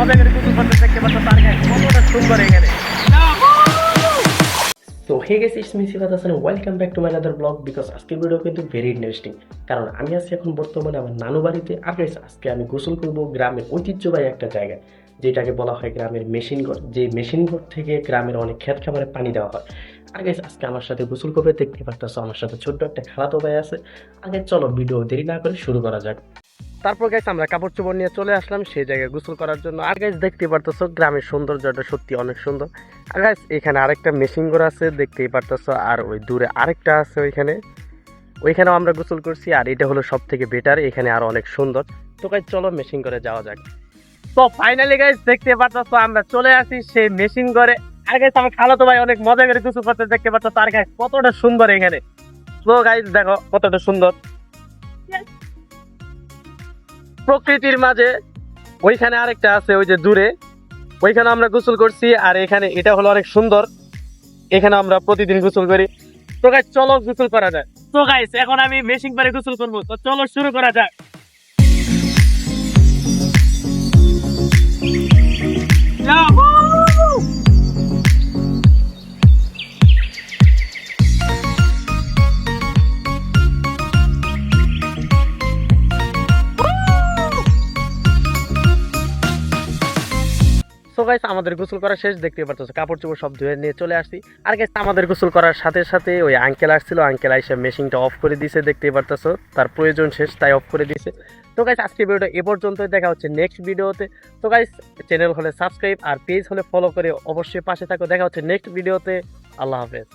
মজা করে গোসল করতে দেখতে পাচ্ছ, তার গায়ে কতটা সুন্দর এখানে। তো hey guys, it's me Sifat Hasan, welcome back to my another blog. Because আজকের ভিডিও কিন্তু ভেরি ইন্টারেস্টিং, কারণ আমি আছি এখন বর্তমানে আমার নানু বাড়িতে। আর গাইস, আজকে আমি গোসল করবো গ্রামের ঐতিহ্যবাহী একটা জায়গায়, যেটাকে বলা হয় গ্রামের মেশিন ঘর। যে মেশিন ঘর থেকে গ্রামের অনেক ক্ষেত খামারে পানি দেওয়া হয়। আর গাইস, আজকে আমার সাথে গোসল করবে দেখতে পারতেছো, আমার সাথে ছোট্ট একটা খালাতো ভাই আছে। আগে চলো ভিডিও দেরি না করে শুরু করা যাক। তারপর গাইস আমরা কাপড় চোপড় নিয়ে চলে আসলাম সেই জায়গায় গোসল করার জন্য। আর গাইস দেখতে পারতেছো গ্রামের সৌন্দর্যটা সত্যি অনেক সুন্দর। আর গাইস এখানে আরেকটা মেশিন ঘর আছে দেখতেই পারতেছো, আর ওই দূরে আরেকটা আছে ওইখানেও আমরা গোসল করছি। আর এটা হলো সব থেকে বেটার, এখানে আরো অনেক সুন্দর। তো গাইস চলো মেশিন ঘরে যাওয়া যাক। তো ফাইনালি গাইস দেখতে পারতেছো আমরা চলে আসি সেই মেশিন ঘরে। আর গাইস আমার খালাতো ভাই অনেক মজা করে গোসল করতে দেখতে পাচ্ছ, তার গাইস কতটা সুন্দর এখানে। তো গাইস দেখো কতটা সুন্দর প্রকৃতির মাঝে। ওইখানে আরেকটা আছে ওই যে দূরে, ওইখানে আমরা গোসল করছি। আর এখানে এটা হলো অনেক সুন্দর, এখানে আমরা প্রতিদিন গোসল করি। তো গাইস চলো গোসল করা যায়। তো গাইস এখন আমি মেশিন পারে গোসল করবো, তো চলো শুরু করা যাক। সো গাইস আমাদের গোসল করা শেষ, দেখতে পাচ্ছ কাপড় চোপড় সব ধুয়ে নিয়ে চলে আসছি। আর গাইস আমাদের গোসল করার সাথে সাথে ওই আঙ্কেল আসছিল, আঙ্কেল এসে মেশিনটা অফ করে দিয়েছে, দেখতেই পারতেছো তার প্রয়োজন শেষ তাই অফ করে দিয়েছে। তো গাইস আজকে ভিডিওটা এ পর্যন্তই, দেখা হচ্ছে নেক্সট ভিডিওতে। তো গাইস চ্যানেল হলে সাবস্ক্রাইব আর পেজ হলে ফলো করে অবশ্যই পাশে থাকো। দেখা হচ্ছে নেক্সট ভিডিওতে। আল্লাহ হাফেজ।